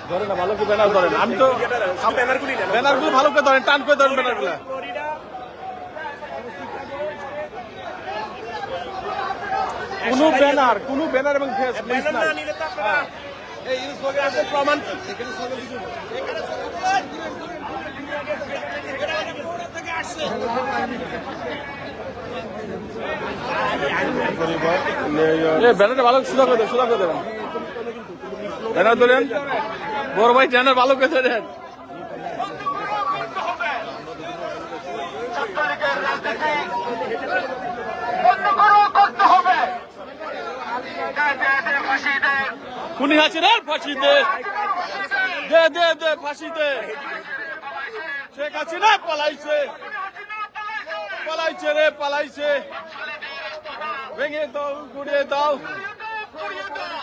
ধরেন না, ভালো করে ব্যানার ধরেন। আমি তো ব্যানারগুলো ভালো করে ধরেন, টান করে ধরেন ব্যানারগুলো। কোনো ব্যানার এবং ফেস প্রমাণ ব্যানারটা ভালো সোজা করে দেন, সোজা করে দেবেন। ব্যানার ধরেন, বড় ভাই ব্যানার ভালো করে ধরেন। খুনি হাসিনা ফাঁসি দে, দে দে দে ফাঁসি দে। শেখ হাসিনা পালাইছে, পালাইছে রে পালাইছে। ভেঙে দাও, গুড়িয়ে দাও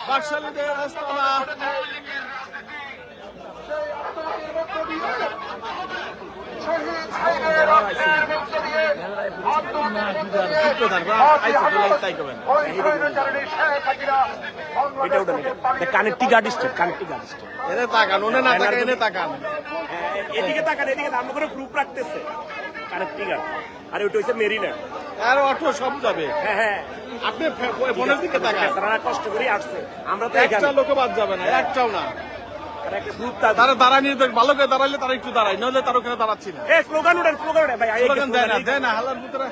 বাকশালীদের আস্তানা। Connecting artist, connecting artist. এনে তাকান, ওনে না তাকান, এনে তাকান। এদিকে তাকান, এদিকে আমরা করে প্রুফ রাখতেছে কানেক্টিং আর্ট। আর ওইটা হচ্ছে মেরিল্যান্ড। আর অটো সব যাবে। হ্যাঁ হ্যাঁ, আপনি ফোনের দিকে তাকান। তারা কষ্ট করে আসছে, আমরা তো একটা লোক বাদ যাবে না, একটাও না। তারা দাঁড়ানি ভালো করে দাঁড়াইলে তারা একটু দাঁড়ায়, নইলে তারা ওখানে দাঁড়াচ্ছি না। স্লোগান উঠেন, স্লোগান উঠেন ভাই। স্লোগান দেয় না, দেয় না, হালার ভিতরে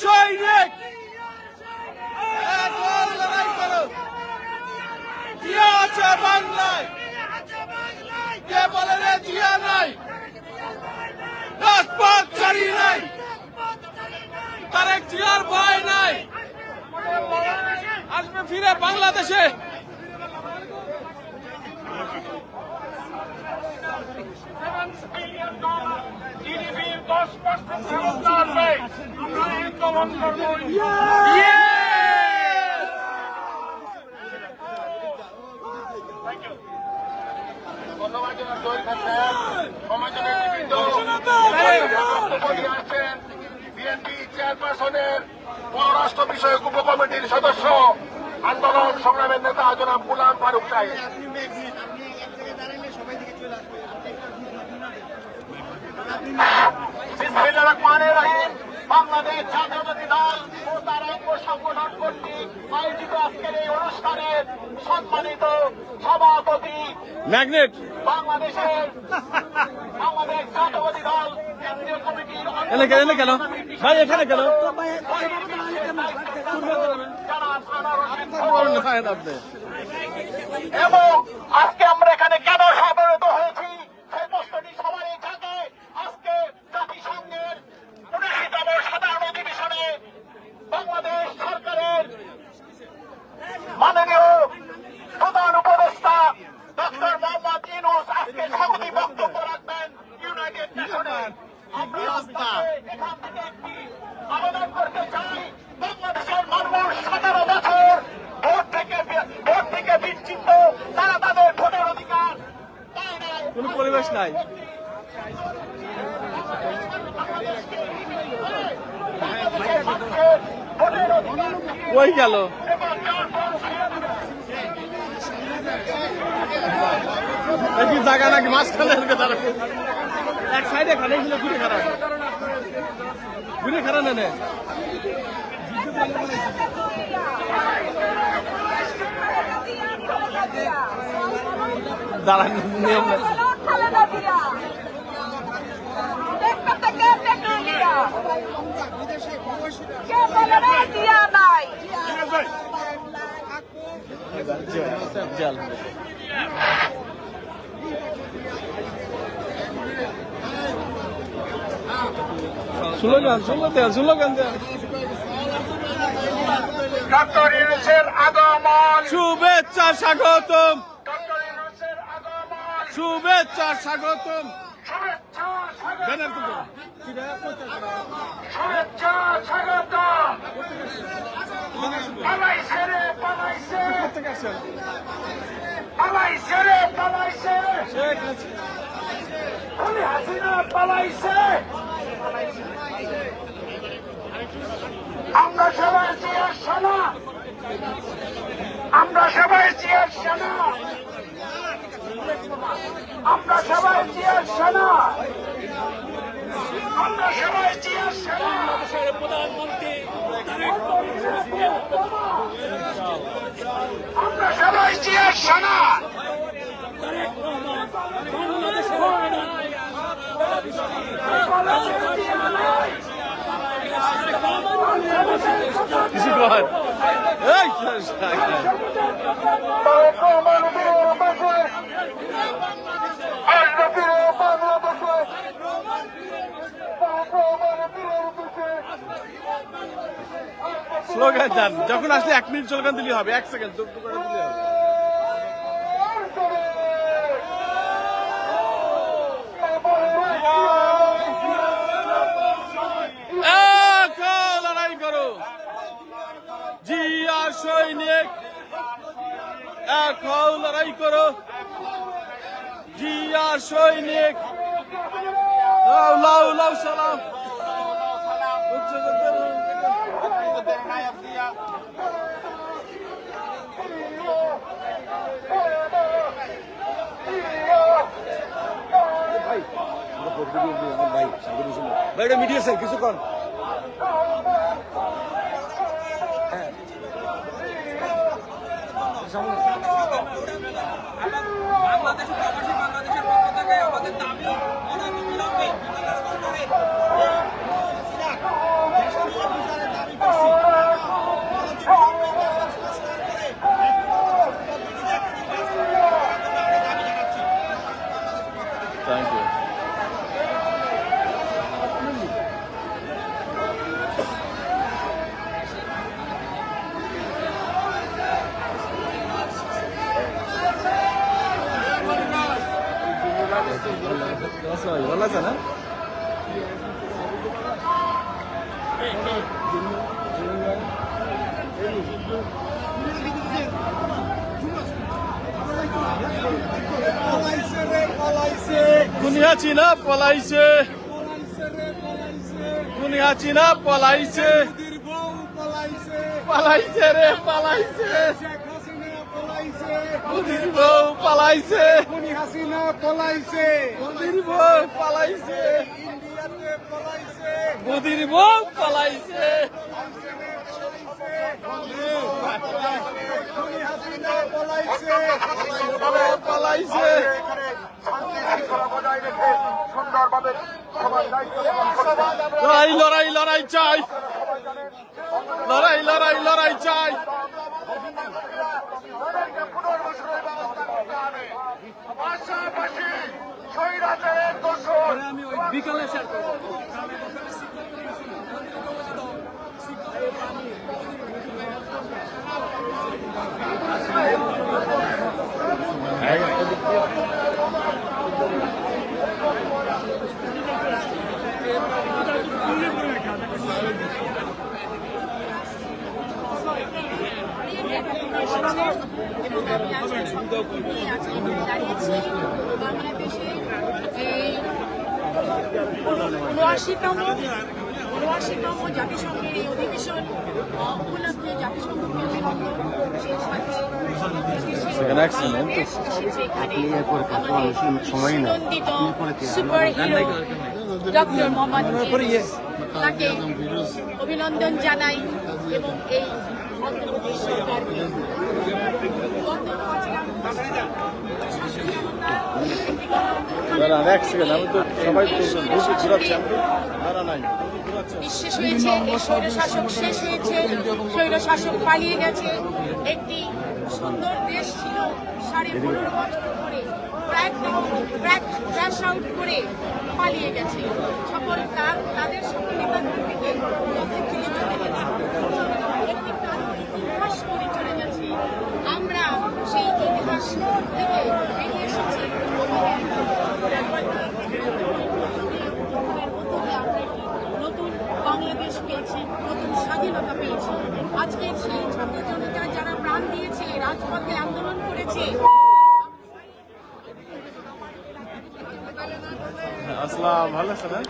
সৈনিক লড়াই করো। জিয়া আছে বাংলায়, কে বলে রে জিয়া নাই, রাজপথ ছাড়ি নাই, তারেক জিয়ার ভয় নাই, আসবে ফিরে বাংলাদেশে। বিএনপি চেয়ারপারসনের পররাষ্ট্র বিষয়ক উপকমিটির সদস্য, আন্দোলন সংগ্রামের নেতা জনাব গোলাম ফারুক সাহেব। বাংলাদেশ জাতীয়তাবাদী দল ও তার অঙ্গ সংগঠন কর্তৃক আয়োজিত আজকের এই অনুষ্ঠানের সম্মানিত সভাপতি, ম্যাগনেট বাংলাদেশের বাংলাদেশ জাতীয়তাবাদী দল কেন্দ্রীয় কমিটির এনে কেন ভাই, এখানে কেন এবং আজকে আমরা এখানে কেন সমবেত হয়েছি সেই প্রশ্নটি সবারই থাকে। আজকে জাতিসংঘের ৭৯তম সাধারণ অধিবেশনে বাংলাদেশ সরকারের মাননীয় প্রধান উপদেষ্টা ডক্টর মোহাম্মদ ইউনূস আজকে স্বাগতিক বক্তব্য রাখবেন ইউনাইটেড নেশনের। আমরা এখান থেকে একটি আবেদন করতে চাই, বাংলাদেশের মানুষ ১৭ বছর ভোট থেকে বিচ্ছিন্ন, তারা তাদের ভোটের অধিকার পায় নাই। কোনো পরিবেশ নাই। কই গেল একই জায়গা নাকি মাঝখানে দাঁড়াবে, এক সাইডে খানে ঘুরে খারাপ, ঘুরে খারাপ নেনে দাঁড়ান নিয়ম না। স্লোগান দেন। ডক্টর ইউনূসের আগমন, শুভেচ্ছা স্বাগতম, ডক্টর ইউনূসের আগমন, শুভেচ্ছা স্বাগতম। শুভেচ্ছা ব্যানার স্বাগত, তুলুন। শুভেচ্ছা স্বাগত। পালাইছে রে পালাইছে, কোথেকে আসছেন? পালাইছে রে পালাইছে, শেখ হাসিনা খুনি হাসিনা পালাইছে। আমরা সবাই জিয়ার সেনা, আমরা সবাই জিয়ার সেনা, আমরা সবাই জিয়ার সেনা, আমরা সবাই জিয়ার সেনা। প্রধানমন্ত্রী আমরা সবাই জিয়ার সেনা। কিছু কর এই স্লোগান দেন, যখন আসলে 1 মিনিট স্লোগান দিলে হবে, 1 সেকেন্ড দিলে হবে। লড়াই করো জিয়া সৈনিক, এখন লড়াই করো জিয়া সৈনিক। লাউ লাউ লাউ সালাম। ভাই মিডিয়া স্যার কিছু কর। বাংলাদেশের পক্ষ থেকে আমাদের দাবি অনতিবিলম্বে থ্যাংক ইউ। ভালো আছে না? খুনি হাসিনা পলাইছে, খুনি হাসিনা পলাইছে, পালাইছে রে পালাইছে, মোদির বউ পালাইছে, খুনি হাসিনা পলাইছে, মোদির বউ পালাইছে, ইন্ডিয়াতে পলাইছে, মোদির বউ পালাইছে। খুনি হাসিনা পলাইছে, পালাইছে। বজায় রেখে সুন্দরভাবে সবাই দায়িত্ব পালন করতে লড়াই লড়াই লড়াই চাই, লড়াই লড়াই লড়াই চাই। তাদেরকে পুনর্বাসনের ব্যবস্থা করতে হবে। পাশাপাশি স্বৈরাচারের দোষর বিকালে শেয়ার করবো। এবং আমি আজকে সম্পর্কে নিয়ে আজকে এখানে দাঁড়িয়েছি বাংলাদেশে এই ৭৯তম জাতিসংঘের এই অধিবেশন উপলক্ষে জাতিসংঘ অভিনন্দন, সেই সাথে বাংলাদেশ এসেছে এখানে আমাদের সুনন্দিত super hero doctor Mohammad Yunus, তাকে অভিনন্দন জানাই এবং এই অন্তর্বর্তী সরকারকে এক সেকেন্ড, আমি তো সবাই ঘুরাচ্ছি, আমি তো নাই শেষ হয়েছে, এই স্বৈরশাসক শেষ হয়েছে, স্বৈরশাসক পালিয়ে গেছে। একটি সুন্দর দেশ ছিল 15.5 বছর ধরে ক্র্যাশ আউট করে পালিয়ে গেছে। তাদের সকল নেতাকর্মীকে ফিরে চলে গেছে, একটি কালো ইতিহাস করে চলে গেছে। আমরা সেই ইতিহাস থেকে বেরিয়ে এসেছি। নতুন বাংলাদেশ পেয়েছি, নতুন স্বাধীনতা পেয়েছি। আজকের সেই ছাত্র জনতা যারা প্রাণ দিয়েছে, রাজপথে আন্দোলন করেছে, আসসালাম, ভালো আছেন?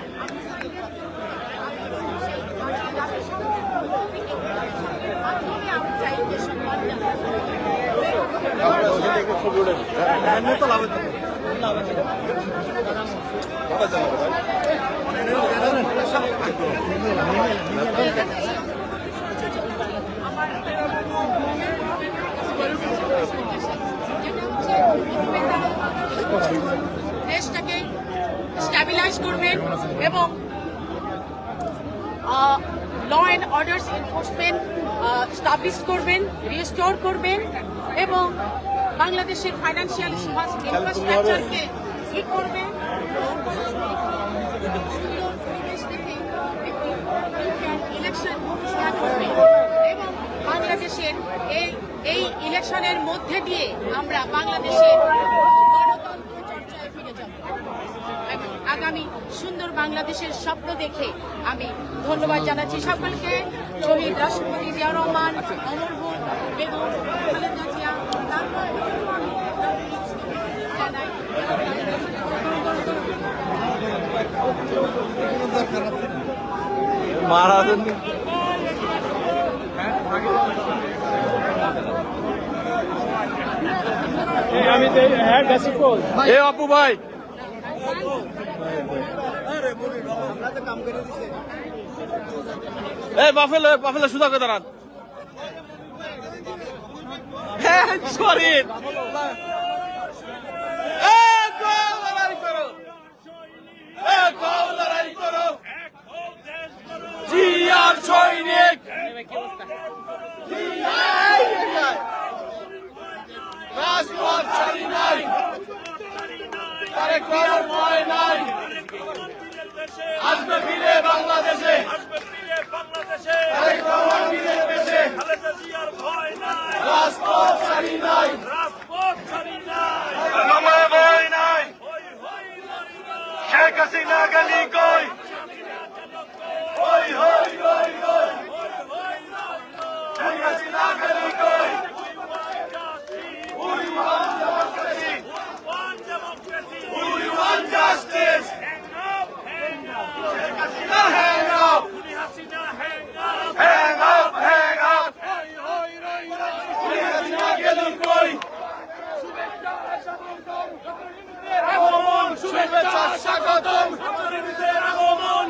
দেশটাকে স্ট্যাবিলাইজ করবেন এবং law and order enforcement establish করবেন, রিস্টোর করবেন এবং বাংলাদেশের ফাইন্যান্সিয়াল ইনফ্রাস্ট্রাকচারকে ঠিক করবেন। ইলেকশন ঘোষণা করবেন এবং বাংলাদেশের এই ইলেকশনের মধ্যে দিয়ে আমরা বাংলাদেশের গণতন্ত্র চর্চায় ফিরে যাব। আগামী সুন্দর বাংলাদেশের স্বপ্ন দেখে আমি ধন্যবাদ জানাচ্ছি সকলকে। শহীদ রাষ্ট্রপতি জিয়াউর রহমান, অমরহুর বেগম খালেদা জিয়া, জানাই মারা আমি এ অপু ভাই, এই বাফেলে সুদা করে দাঁড়ান। সরি, জিয়ার সৈনিক, রাজপথ ছাড়ি নাই, তারেক রহমান ভয় নাই, আসবে ফিরে বাংলাদেশে, তারেক রহমান ফিরে পেশে, রাজপথ ছাড়ি নাই, ভয় নাই, শেখ হাসিনা গেলি কই, হই হই হই হই, শেখ হাসিনা গেলি কই, we want democracy, we want justice, hang up, hang up, hang up, Sheikh Hasina গেলি কই, শুভেচ্ছা স্বাগতম,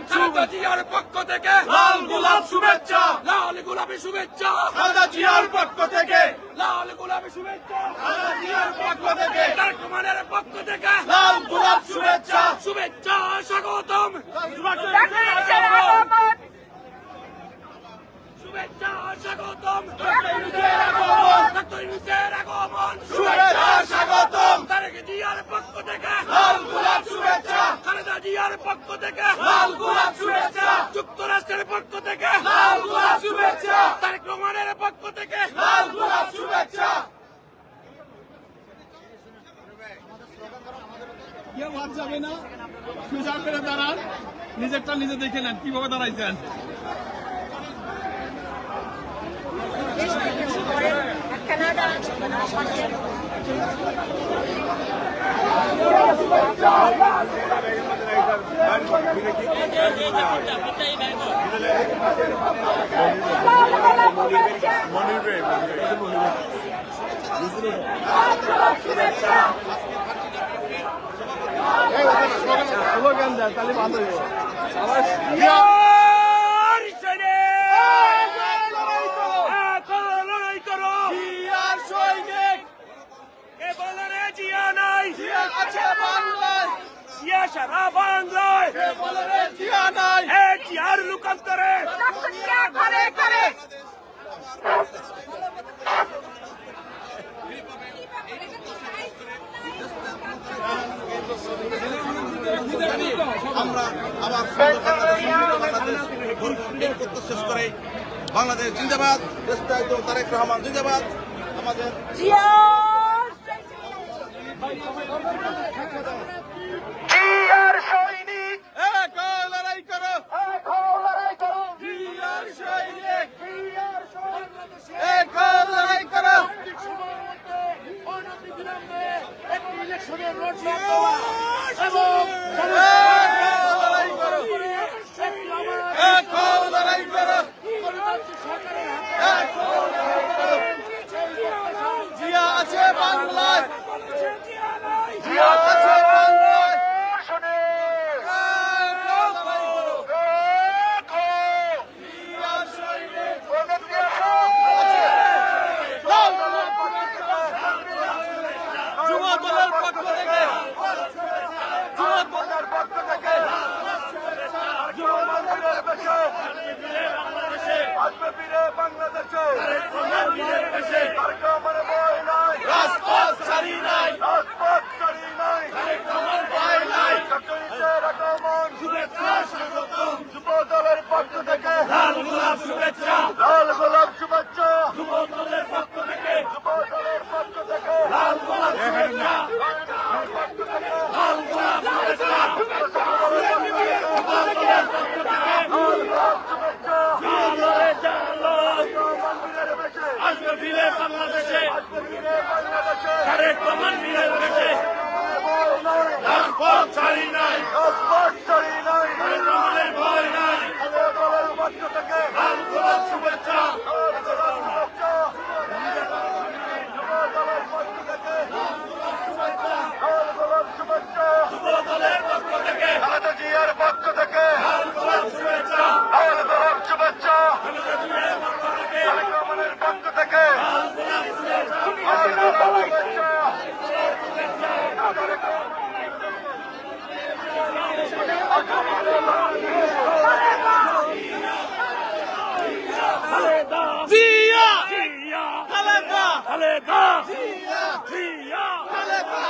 খালেদা জিয়ার পক্ষ থেকে লাল গোলাপ শুভেচ্ছা, লাল গোলাপি শুভেচ্ছা, খালেদা জিয়ার পক্ষ থেকে লাল গোলাপি শুভেচ্ছা, খালেদা জিয়ার পক্ষ থেকে তারেক রহমানের পক্ষ থেকে লাল গোলাপ শুভেচ্ছা, শুভেচ্ছা স্বাগতম, শুভেচ্ছা স্বাগতম, শুভেচ্ছা স্বাগতম, তারেক জিয়ার পক্ষ থেকে লাল গোলাপ শুভেচ্ছা, খালেদা জিয়ার পক্ষ থেকে লাল গোলাপ শুভেচ্ছা, যুক্তরাষ্ট্রের পক্ষ থেকে লাল গোলাপ শুভেচ্ছা, তারেক রহমানের পক্ষ থেকে লাল গোলাপ শুভেচ্ছা। কেউ হাত যাবে না, সোজা করে দাঁড়ান, নিজেরটা নিজে দেখে নেন কিভাবে দাঁড়াইছেন। তাহলে বাদ হইব আবার লড়াই করো, জিয়ার সৈনিক, কে বলে রে জিয়া নাই, জিয়া আছে বাংলায়, জিয়া সারা বাংলায়, কে বলে রে জিয়া নাই, এ জিয়ার লোকান্তরে ঘরে ঘরে। আমরা আবার শেষ করে বাংলাদেশ জিন্দাবাদ, তারেক রহমান জিন্দাবাদ, আমাদের জিয়ার সৈনিক, লড়াই করো, লড়াই করো, জিয়ার সৈনিক, জিয়ার সৈনিক, লড়াই করো, একটি ইলেকশনের রোড ম্যাপ দেওয়া এবং রাজপথ ছাড়ি নাই, রাজপথ ছাড়ি নাই, তারেক রহমানের ভয় নাই, যুব দলের পক্ষ থেকে লাল গোলাপ শুভেচ্ছা, লাল গোলাপ শুভেচ্ছা, যুব দলের পক্ষ থেকে লাল গোলাপ শুভেচ্ছা, যুব দলের পক্ষ থেকে খালেদা জিয়ার পক্ষ থেকে লাল গোলাপ শুভেচ্ছা, লাল গোলাপ শুভেচ্ছা, খালেদা জিয়ার পক্ষ থেকে তারেক রহমানের পক্ষ থেকে লাল গোলাপ শুভেচ্ছা, লাল গোলাপ শুভেচ্ছা। জিয়া, খালেদা, খালেদা, জিয়া, খালেদা,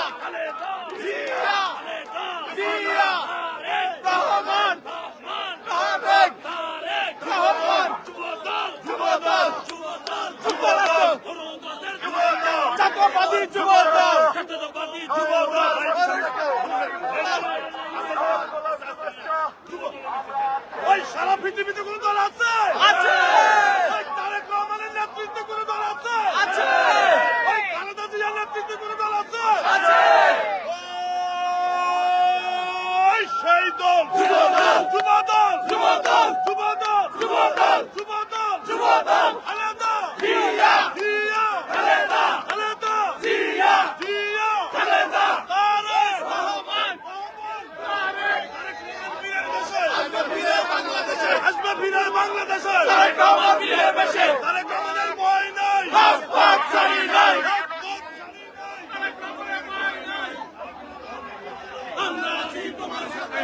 জিয়া, রহমান, তারেক রহমান, যুবদল, জাতীয়বাদী যুবদল, ওই সারা পৃথিবীতে কোন দল আছে? আছে। ওই তারেক রহমানের নেতৃত্বে কোন দল আছে? আছে। ওই খালেদা জিয়ার নেতৃত্বে কোন দল আছে? আছে। ওই সেই দল, যুবদল, যুবদল, যুবদল, যুবদল, যুবদল, যুবদল, যুবদল, খালেদা জিয়া, জিয়া, খালেদা, খালেদা জিয়া, জিয়া, খালেদা, তারেক রহমান, তারেক বীরের দেশে, আসবে বীরের বাংলাদেশে, আসবে বীরের বাংলাদেশে, তারেক রহমান বীরের বেশে, তারেক রহমানের ভয় নাই, রাজপথ ছাড়ি নাই, রাজপথ ছাড়ি নাই, তারেক রহমানের ভয় নাই, আমরা আছি তোমার সাথে,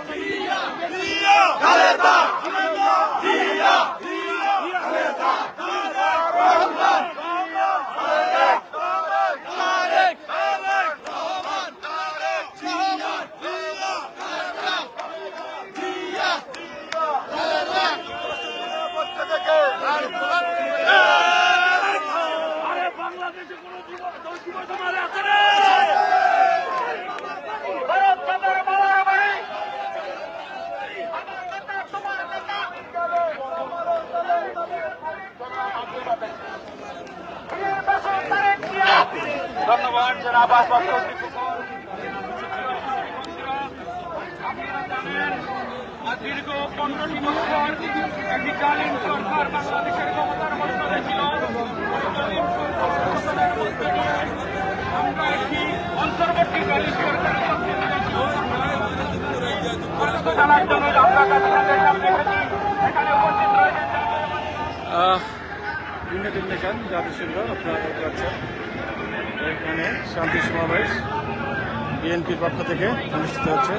জিয়া, জিয়া, খালেদা, খালেদা, জিয়া, জিয়া, খালেদা, তারেক রহমান, তারেক, তারেক, তারেক রহমান, তারেক, জিয়া, জিয়া, খালেদা, জিয়া, পক্ষ থেকে আরে বাংলাদেশে কোন যুব সমাজ আছে রে? ভারত মাতার মারামারি, আমার নেতা তোমার নেতা, ধন্যবাদ জনাব আশফাক চৌধুরী ফুকন। দীর্ঘ 15টি বছর একটি কালীন সরকার বাংলাদেশের ক্ষমতার মধ্যে ছিল। আমরা একটি অন্তর্বর্তীকালীন সরকারের জানার জন্য আমরা আপনাদের সামনে এসেছি। এখানে উপস্থিত রয়েছেন ইউনাইটেড নেশন জাতিসংঘ, আপনারা দেখতে পাচ্ছেন এখানে শান্তি সমাবেশ বিএনপির পক্ষ থেকে অনুষ্ঠিত হচ্ছে।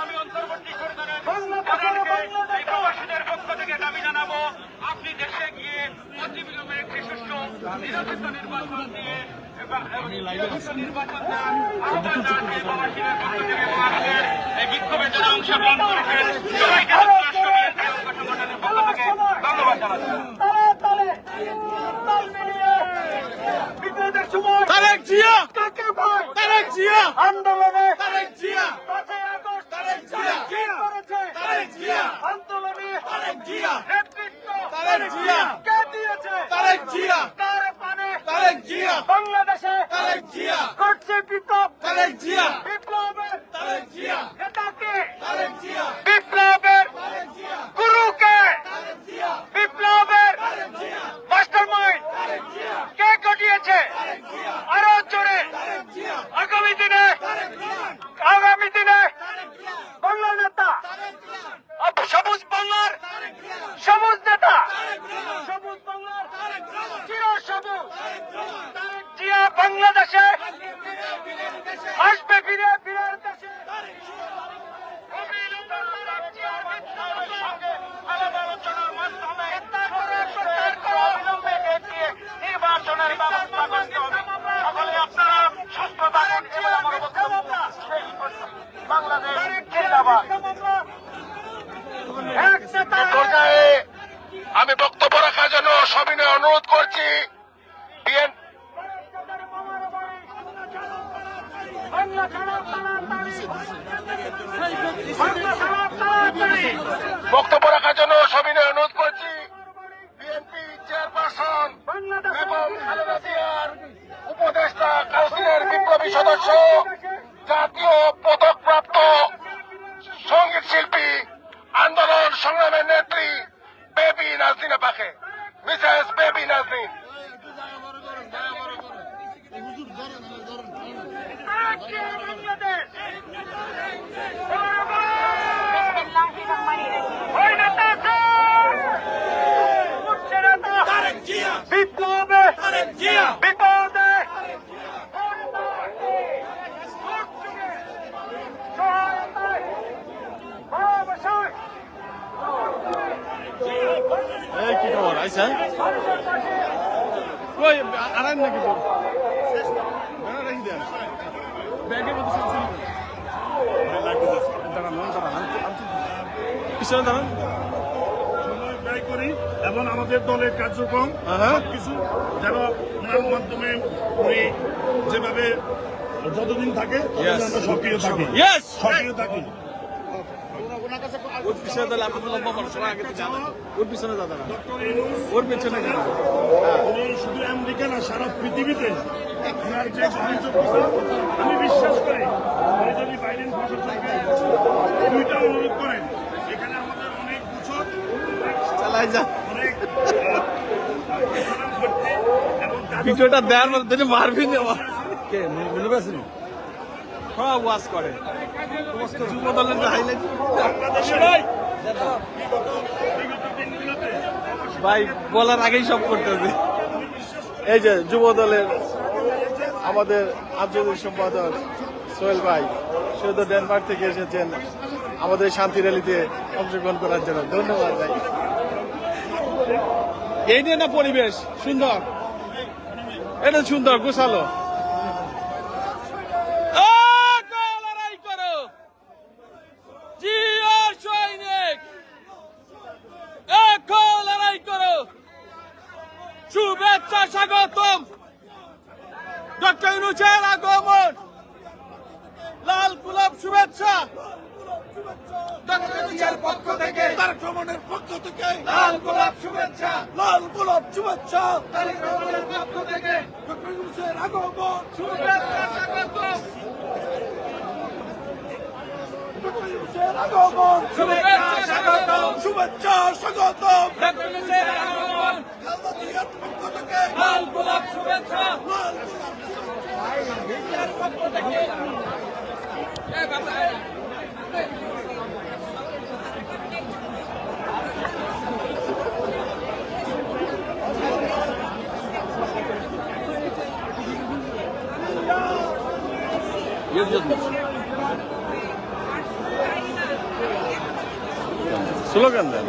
আমি অন্তর্বর্তী সরকারের প্রবাসীদের পক্ষ থেকে দাবি জানাবো, আপনি দেশে গিয়ে অতিবিলম্বে একটি সুষ্ঠু নিরপেক্ষ নির্বাচন দিয়ে নির্বাচন দেন। আহ্বান জানাচ্ছি প্রবাসীদের পক্ষ থেকে মানুষের এই বিক্ষোভে যারা অংশগ্রহণ করেছেন সবাইকে যুক্তরাষ্ট্র বিএনপি অঙ্গ সংগঠনের পক্ষ থেকে ধন্যবাদ জানাচ্ছি। তারেক জিয়া, কাকে ভয়? তারেক জিয়া, আন্দোলনে তারেক জিয়া, 5ই আগস্ট তারেক জিয়া, কি করেছে? তারেক জিয়া, আন্দোলনে তারেক জিয়া, নেতৃত্ব তারেক জিয়া, কে দিয়েছে? তারেক জিয়া, তার পানে তারেক জিয়া, বাংলাদেশে তারেক জিয়া, করছে বিপ্লব। তারেক জিয়া, বিপ্লবের তারেক জিয়া, নেতাকে, তারেক জিয়া, বিপ্লবের তারেক জিয়া, গুরুকে, তারেক জিয়া, বিপ্লবের তারেক জিয়া, মাস্টারমাইন্ড তারেক জিয়া, কে ঘটিয়েছে? তারেক জিয়া, আরো জোরে তারেক জিয়া, আগামী দিনে তারেক রহমান, বাংলাদেশ জিন্দাবাদ। এই পর্যায়ে আমি বক্তব্য রাখার জন্য সবিনয় অনুরোধ করছি বক্তব্য রাখার জন্য সবিনয় অনুরোধ করছি বিএনপি চেয়ারপারসন এবং খালেদা জিয়ার উপদেষ্টা কাউন্সিলের বিপ্লবী সদস্য জাতীয় পদকপ্রাপ্ত সঙ্গীত শিল্পী আন্দোলন সংগ্রামের নেত্রী বেবি নাজনীন আপাকে, মিসেস বেবি নাজনীন। বিপ্লবে বিপদে এই কি খবর আইসা কই আড়াই নাকি তোর বেড়া রেখে দেন ব্যাগের মধ্যে সব ছিল দাঁড়ান পিছনে দাঁড়ান ব্যয় করি এবং আমাদের দলের কার্যক্রম কিছু যেন ওনার মাধ্যমে উনি যেভাবে যতদিন থাকে ততদিন আমরা সক্রিয় থাকি সক্রিয় থাকি। ওর পিছনে তাহলে আপনার লম্বা মানুষ আগে তো জানা ওর পিছনে দাদা ওর পেছনে কেন উনি শুধু আমেরিকা না সারা পৃথিবীতে ওনার যে গ্রহণযোগ্যতা আমি বিশ্বাস করি উনি যদি বাইডেন প্রশাসনকে দুইটা অনুরোধ করেন এখানে আমাদের অনেক বছর চালাই যা অনেক ভিডিওটা দেওয়ার মধ্যে মারবি না কে মনে পাচ্ছেন হ্যাঁ ওয়াশ করে যুব দলের হাইলাইট ভাই বলার আগেই সব করতেছে এই যে যুব দলের আমাদের আন্তর্জাতিক সম্পাদক সোহেল ভাই সে তো ডেনমার্ক থেকে এসেছেন আমাদের শান্তি র্যালিতে অংশগ্রহণ করার জন্য ধন্যবাদ ভাই। এই নিয়ে না পরিবেশ সুন্দর, এটা সুন্দর গোছালো। লড়াই করো জিয়া সৈনিক, এখন লড়াই করো। শুভেচ্ছা স্বাগতম ডক্টর ইউনূসের আগমন, লাল গোলাপ শুভেচ্ছা ডক্টর ইউনূসের পক্ষ থেকে, তারেক রহমানের পক্ষ থেকে লাল গোলাপ শুভেচ্ছা, লাল গোলাপ শুভেচ্ছা তারেক রহমানের পক্ষ থেকে ডক্টর ইউনূসের আগমন, শুভেচ্ছা স্বাগতম ডক্টর ইউনূসের আগমন, শুভেচ্ছা স্বাগতম, শুভেচ্ছা স্বাগতম ডক্টর ইউনূসের আগমন, খালেদা জিয়ার পক্ষ থেকে লাল গোলাপ শুভেচ্ছা, লাল গোলাপ শুভেচ্ছা পক্ষ থেকে। স্লোগান দেন,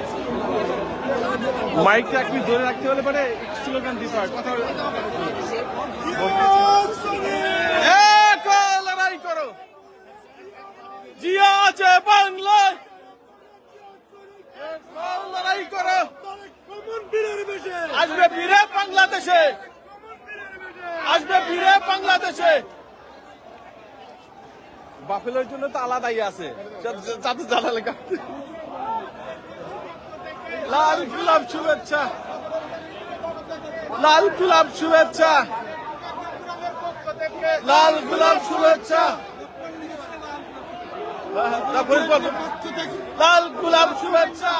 মাইকটা একটু ধরে রাখতে হলে পরে স্লোগান দিতে হয়, কথা লড়াই করো জিয়া আছে বাংলায়, লড়াই করো আসবে ফিরে বাংলাদেশে, আসবে ফিরে বাংলাদেশে। বাফেলোর জন্য তো আলাদাই আছে, যাতে জানা লেখা। লাল গোলাপ শুভেচ্ছা, লাল গোলাপ শুভেচ্ছা, লাল গোলাপ শুভেচ্ছা, লাল গোলাপ শুভেচ্ছা।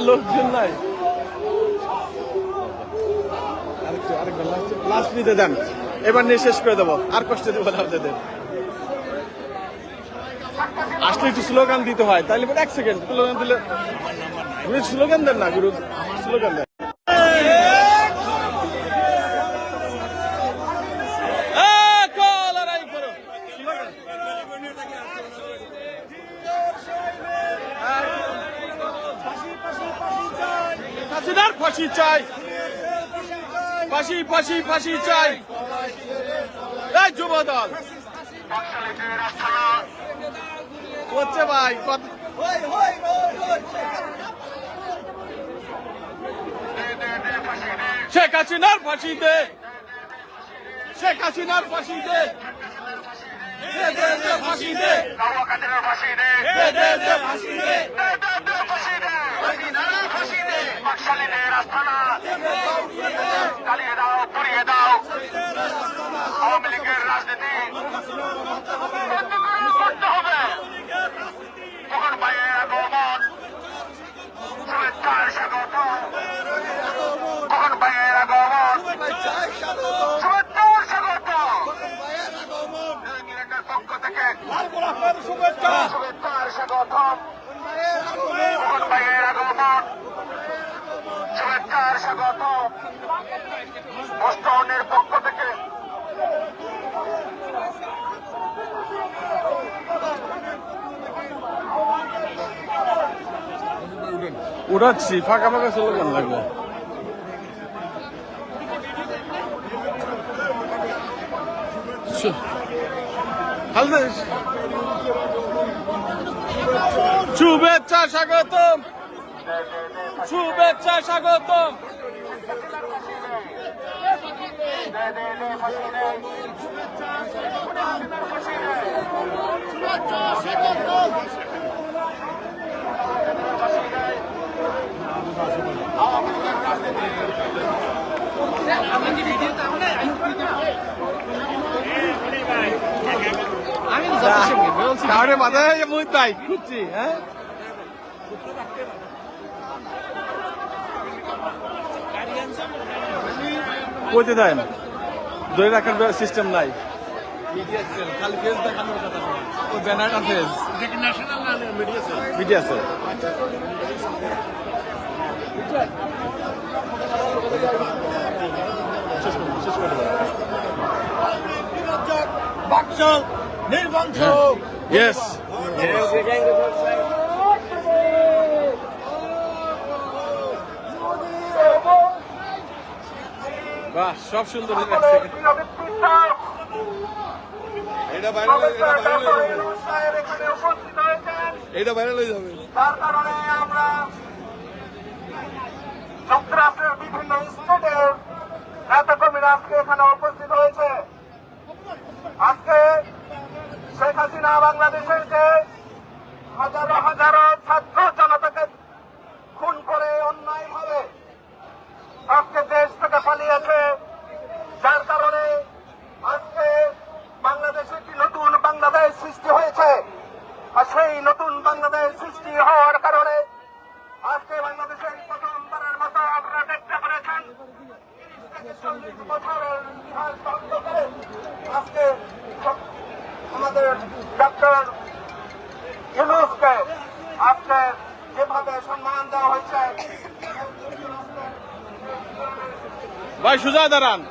লোকজন নাই, আরেকবার লাস্ট নিতে দেন, এবার নিয়ে শেষ করে দেবো, আর কষ্ট দেবো না আপনাদের। আসলে একটু স্লোগান দিতে হয়, তাইলে এক সেকেন্ড স্লোগান দিলে, স্লোগান দেন না গুরু, স্লোগান দেন। হাসিনার ফাঁসি চাই, ফাঁসি ফাঁসি ফাঁসি চাই। এই যুব দল হচ্ছে ভাই শেখ হাসিনার ফাঁসি দে, শেখ হাসিনার ফাঁসি দে, ফাঁসি দে, ফাঁসি দে। চালিয়ে দাও, পুড়িয়ে দাও আওয়ামী লীগের রাজনীতি করতে হবে। তখন ভাইয়ের আগমন, শুভেচ্ছার স্বাগত। তখন ভাইয়ের আগমন, শুভেচ্ছার স্বাগত। ইংল্যান্ডের পক্ষ থেকে শুভেচ্ছার স্বাগত। তখন ভাইয়ের আগমন, শুভেচ্ছার স্বাগত। বোস্টনের পক্ষ থেকে উড়াচ্ছি, ফাঁকা ফাঁকা স্লোগান লাগবে। শুভেচ্ছা স্বাগতম, শুভেচ্ছা স্বাগতম। কাউরে মাথায় মুখ তাই খুঁজছি, হ্যাঁ কইতে দেন, ধরে রাখার সিস্টেম নাই। খালি ফেস দেখানোর কথা, ওই ব্যানারটা ফেস মিডিয়া স্যার। নির্বংশ ইয়েস, বাহ, সব সুন্দর লাগছে। এটা ভাইরাল হয়ে যাবে। তার কারণে আমরা যুক্তরাষ্ট্রের বিভিন্ন স্টেটের নেতাকর্মীরা আজকে এখানে উপস্থিত হয়েছে। আজকে শেখ হাসিনা বাংলাদেশের যে হাজারো হাজারো ছাত্র জনতাকে খুন করে অন্যায়ভাবে আজকে দেশ থেকে পালিয়েছে, যার কারণে আজকে বাংলাদেশে একটি নতুন বাংলাদেশ সৃষ্টি হয়েছে। আর সেই নতুন বাংলাদেশ সৃষ্টি হওয়ার কারণে আজকে বাংলাদেশের প্রথমবারের মতো আপনারা দেখতে পেরেছেন 40 বছরের ইতিহাস ভঙ্গ করে আজকে আমাদের ডক্টর ইউনূসকে আজকে যেভাবে সম্মান দেওয়া হয়েছে। ভাই সুজা দাঁড়ান।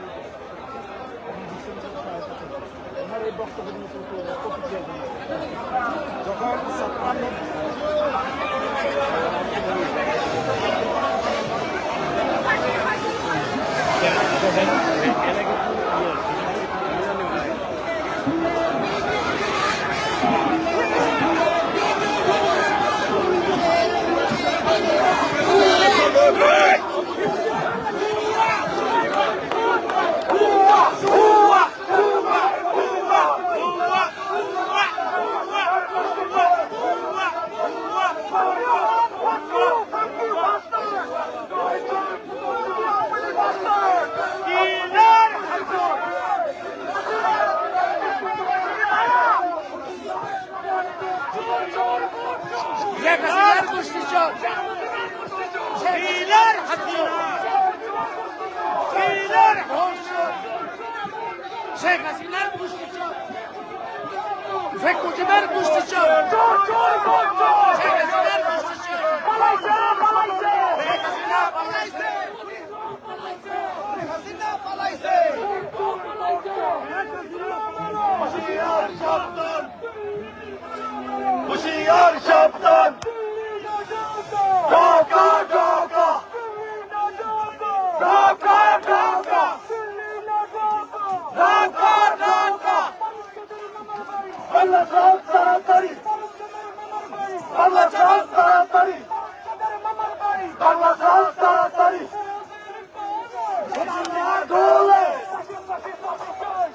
শেখ হাসিনার গোষ্ঠীচর, শেখ মুজিবের গোষ্ঠীচর, শেখ হাসিনার গোষ্ঠীচর, শেখ হাসিনা পালাইছে, হুঁশিয়ার সাবধান, ঢাকা ঢাকা ঢাকা ঢাকা ঢাকা ঢাকা বাংলা ছাড় তাড়াতাড়ি বাংলা ছাড় তাড়াতাড়ি বাংলা ছাড় তাড়াতাড়ি দোলে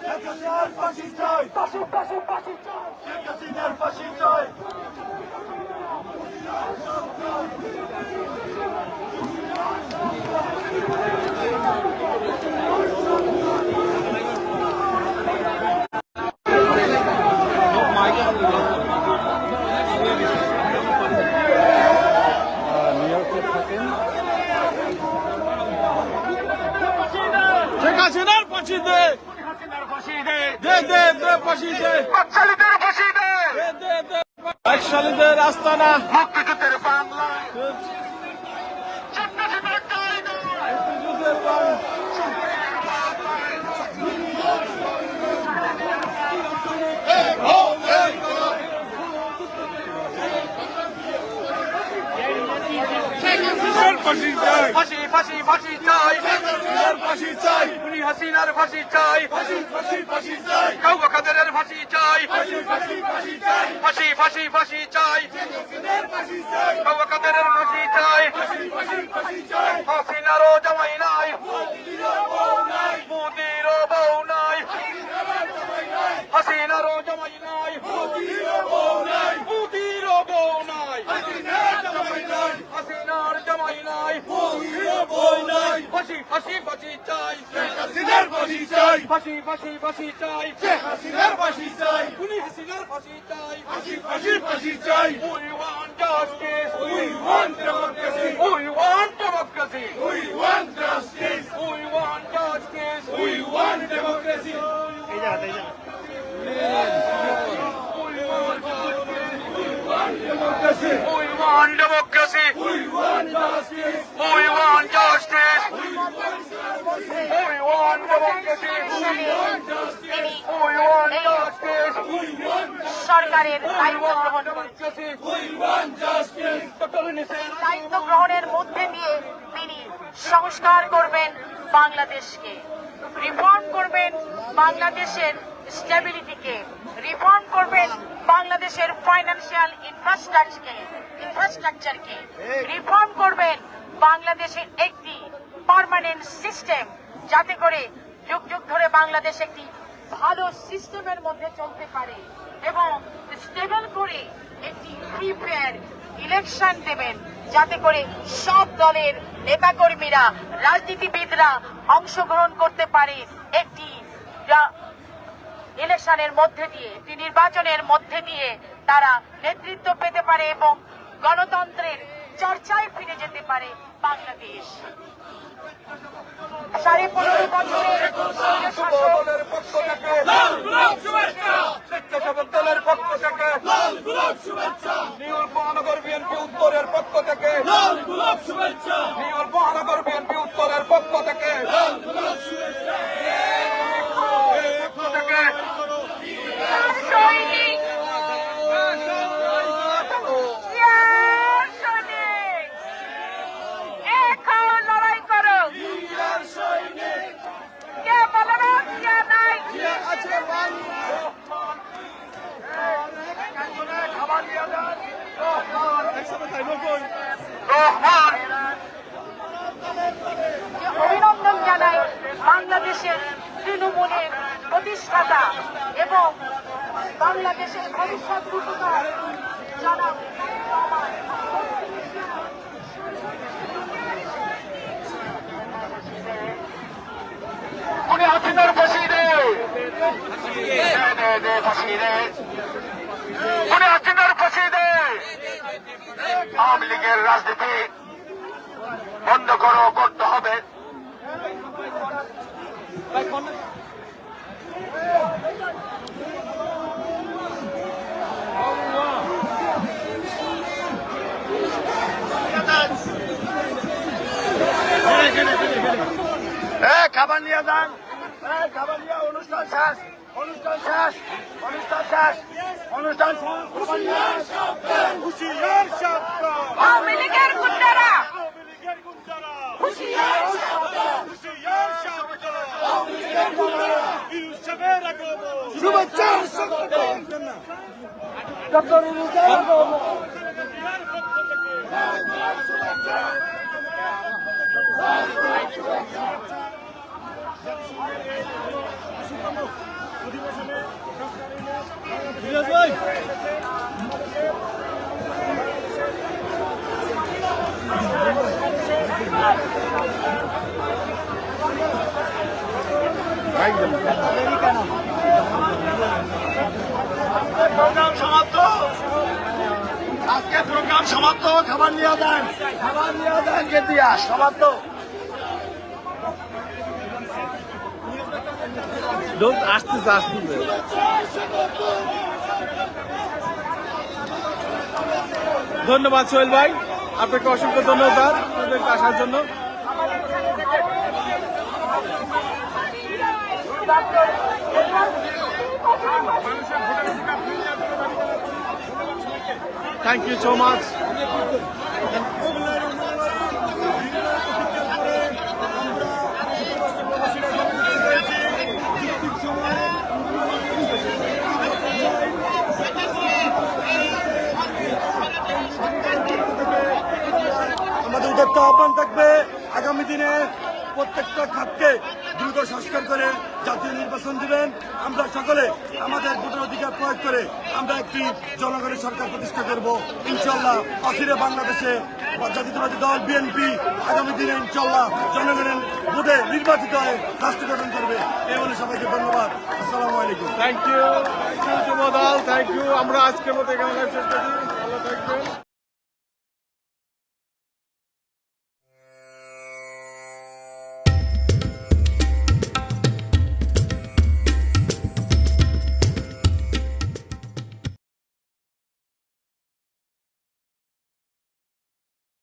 শেখ হাসিনার ফাঁসি চাই শেখ হাসিনার ফাঁসি চাই শেখ হাসিনার ফাঁসি দে দে দে দে ফাঁসি দে বাকশালীদের ফাঁসি দে দে দে দে বাকশালীদের আস্তানা মুক্তিযুদ্ধের বাংলায় সন্ত্রাসীদের ঠাঁই নয় যুদ্ধের বাংলা ফাঁসি চাই ফাঁসি ফাঁসি ফাঁসি চাই ফাঁসি চাই খুনি হাসিনার ফাঁসি চাই ফাঁসি ফাঁসি ফাঁসি চাই কাউয়া কাদেরের ফাঁসি চাই ফাঁসি ফাঁসি ফাঁসি চাই ফাঁসি ফাঁসি ফাঁসি চাই ফাঁসি চাই কাউয়া কাদেরের ফাঁসি চাই ফাঁসি ফাঁসি ফাঁসি চাই হাসিনারও জামাই নাই মোদিরও বউ নাই হাসিনারও জামাই নাই মোদিরও বউ নাই হাসিনার জামাই নাই ফাঁসি ফাঁসি ফাঁসি চাই হাসিনার ফাঁসি চাই ফাঁসি ফাঁসি ফাঁসি চাই হাসিনার ফাঁসি চাই খুনি হাসিনার ফাঁসি চাই ফাঁসি ফাঁসি ফাঁসি চাই We want justice. We want democracy. We want democracy. We want justice. We want justice. We want democracy. Democracy. We want democracy. We want justice. We want justice. We want justice. We want democracy. We want justice. We want justice. We want সরকারের We দায়িত্ব want গ্রহণ democracy. We want justice. Dr. Nissan. দায়িত্ব গ্রহণের মধ্যে দিয়ে তিনি সংস্কার করবেন বাংলাদেশকে, রিফর্ম করবেন বাংলাদেশের স্টেবিলিটিকে, রিফর্ম করবেন বাংলাদেশের ফাইন্যান্সিয়াল ইনফ্রাস্ট্রাকচারকে, রিফর্ম করবেন বাংলাদেশের একটি পার্মানেন্ট সিস্টেম, যাতে করে যুগ যুগ ধরে বাংলাদেশ একটি ভালো সিস্টেমের মধ্যে চলতে পারে, এবং স্টেবল করে একটি ফ্রি ফেয়ার ইলেকশন দেবেন, যাতে করে সব দলের নেতাকর্মীরা, রাজনীতিবিদরা অংশগ্রহণ করতে পারে একটি ইলেকশনের মধ্যে দিয়ে, একটি নির্বাচনের মধ্যে দিয়ে তারা নেতৃত্ব পেতে পারে এবং গণতন্ত্রের চর্চায় ফিরে যেতে পারে বাংলাদেশ। 15.5 বছরের শাসক দলের পক্ষ থেকে স্বেচ্ছাসেবক দলের পক্ষ থেকে নিউ মহানগর বিএনপি উত্তরের পক্ষ থেকে নিউ মহানগর বিএনপি উত্তরের পক্ষ থেকে সৈনিক, সৈনিক, এখন লড়াই করো। কে বলে না কে নাই? অভিনন্দন জানাই বাংলাদেশের তৃণমূলের প্রতিষ্ঠাতা এবং বাংলাদেশের ভবিষ্যৎ রূপকার জনাব খুনি হাসিনার ফাঁসি দে ফাঁসি দে খুনি হাসিনার ফাঁসি দে আওয়ামী লীগের রাজনীতি বন্ধ করতে হবে। খাবার নিয়ে যান, খাবার নিয়ে অনুষ্ঠান শেষ, অনুষ্ঠান শেষ, অনুষ্ঠান শেষ, অনুষ্ঠান শেষ। হুঁশিয়ার সাবধান আওয়ামী লীগের গুন্ডারা, আওয়ামী লীগের গুন্ডারা হুঁশিয়ার সাবধান। উৎসবের আগমন শুভেচ্ছার স্বাগতম ডক্টর ইউনূসের আগমন ফিরোজ ভাই প্রোগ্রাম সমাপ্ত আজকে প্রোগ্রাম সমাপ্ত খাবার নিয়ে দেন কেতিয়া সমাপ্ত আসতেছে আসতেছে ধন্যবাদ সোহেল ভাই, আপনাকে অসংখ্য ধন্যবাদ আমাদেরকে আসার জন্য। Thank you so much. আমাদের উদাত্ত আহ্বান থাকবে আগামী দিনে প্রত্যেকটা খাতকে দ্রুত সংস্কার করে জাতীয় নির্বাচন দিবেন। আমরা সকলে আমাদের ভোটের অধিকার প্রয়োগ করে আমরা একটি জনগণের সরকার প্রতিষ্ঠা করব ইনশাল্লাহ। অচিরে বাংলাদেশে জাতীয়তাবাদী দল বিএনপি আগামী দিনে ইনশাল্লাহ জনগণের ভোটে নির্বাচিত হয়ে রাষ্ট্র গঠন করবে। এই বলে সবাইকে ধন্যবাদ। আসসালামু আলাইকুম। Thank you Jubodal, thank you. আমরা আজকের মতো এখানে শেষ করছি। ভালো থাকবেন।